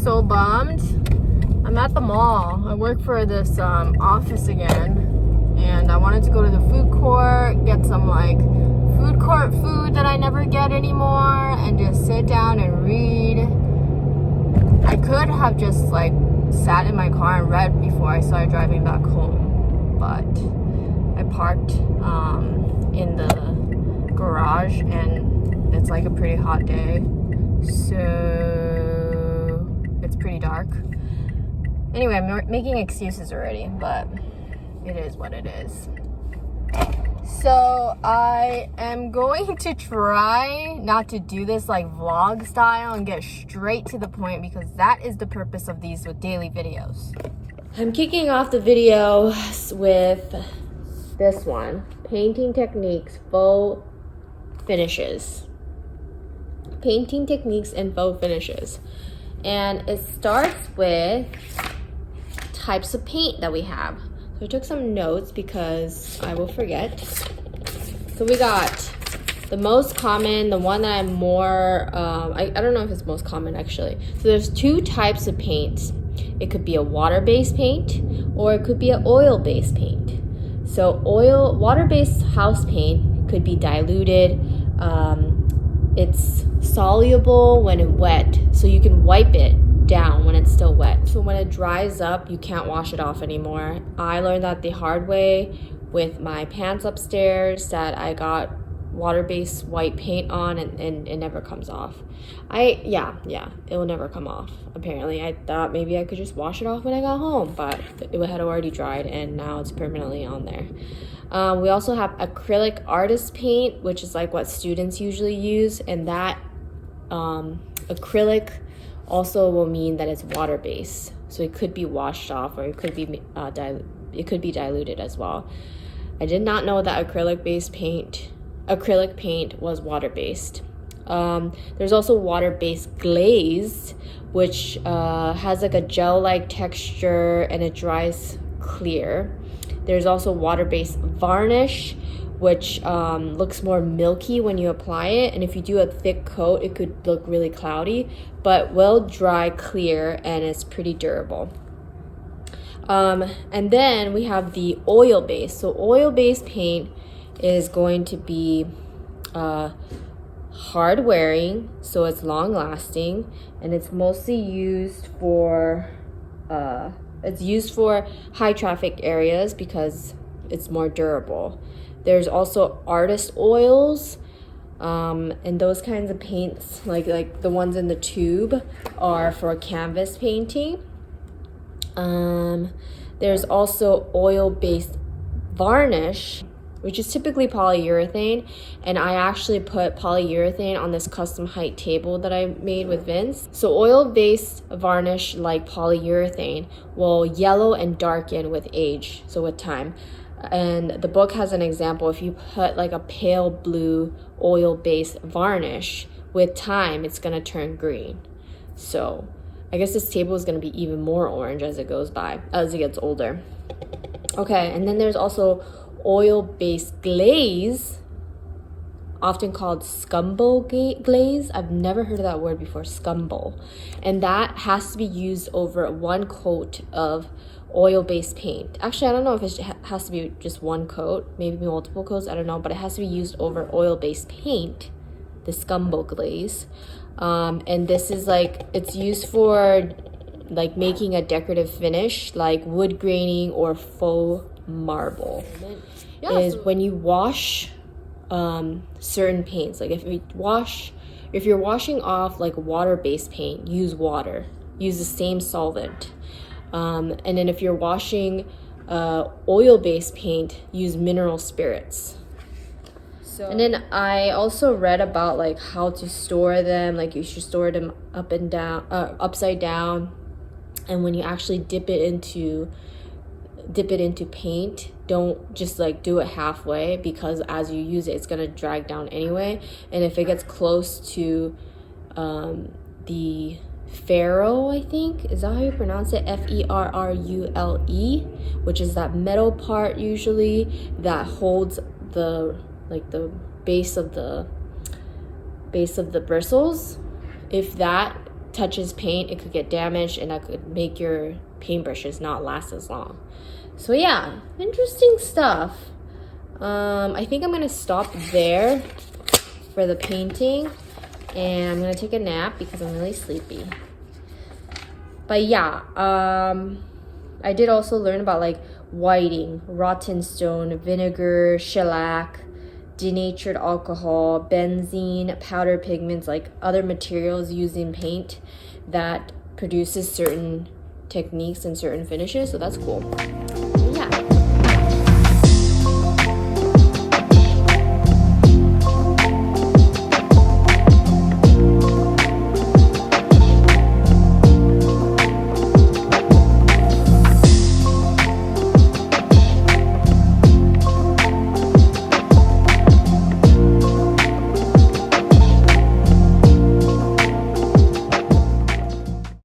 so bummed. I'm at the mall. I work for this office again, and I wanted to go to the food court, get some like food court food that I never get anymore, and just sit down and read. I could have just like sat in my car and read before I started driving back home, but I parked in the garage, and it's like a pretty hot day, so it's pretty dark. Anyway, I'm making excuses already, but it is what it is. So I am going to try not to do this like vlog style and get straight to the point, because that is the purpose of these with daily videos. I'm kicking off the video with this one, Painting Techniques Faux Finishes. Painting Techniques and Faux Finishes. And it starts with types of paint that we have. So I took some notes because I will forget. So we got the most common, the one that I'm more, I don't know if it's most common actually. So there's two types of paints. It could be a water-based paint, or it could be an oil-based paint. So water-based house paint could be diluted. It's soluble when it's wet, so you can wipe it down when it's still wet. So when it dries up, you can't wash it off anymore. I learned that the hard way with my pants upstairs, that I got water-based white paint on, and it never comes off. Yeah, it will never come off. Apparently, I thought maybe I could just wash it off when I got home, but it had already dried, and now it's permanently on there. We also have acrylic artist paint, which is like what students usually use, and that acrylic also will mean that it's water-based, so it could be washed off, or it could be diluted as well. I did not know that acrylic paint was water-based. There's also water-based glaze, which has like a gel-like texture, and it dries clear. There's also water-based varnish, which looks more milky when you apply it, and if you do a thick coat, it could look really cloudy, but will dry clear, and it's pretty durable. And then we have the oil-based. So oil-based paint is going to be hard wearing, so it's long lasting, and it's mostly used for high traffic areas because it's more durable. There's also artist oils, and those kinds of paints, like the ones in the tube, are for canvas painting. There's also oil-based varnish, which is typically polyurethane, and I actually put polyurethane on this custom height table that I made with Vince. So oil-based varnish, like polyurethane, will yellow and darken with age, so with time. And the book has an example. If you put like a pale blue oil-based varnish, with time it's gonna turn green. So I guess this table is gonna be even more orange as it gets older. Okay, and then there's also oil-based glaze, often called scumbo glaze. I've never heard of that word before, scumbo. And that has to be used over one coat of oil-based paint. Actually, I don't know if it has to be just one coat, maybe multiple coats, I don't know, but it has to be used over oil-based paint, the scumbo glaze. And this is like, it's used for like making a decorative finish, like wood graining or faux marble. When you wash certain paints, like if you're washing off like water-based paint, use water, use the same solvent. And then if you're washing oil-based paint, use mineral spirits. And then I also read about like how to store them. Like you should store them upside down, and when you actually dip it into paint, don't just like do it halfway, because as you use it, it's gonna drag down anyway. And if it gets close to the ferrule, I think, is that how you pronounce it? Ferrule, which is that metal part usually that holds the base of the bristles. If that touches paint, it could get damaged, and that could make your paintbrushes not last as long. So yeah, interesting stuff. I think I'm gonna stop there for the painting, and I'm gonna take a nap because I'm really sleepy. But yeah, I did also learn about like whiting, rotten stone, vinegar, shellac, denatured alcohol, benzene, powder pigments, like other materials used in paint that produces certain techniques and certain finishes. So that's cool.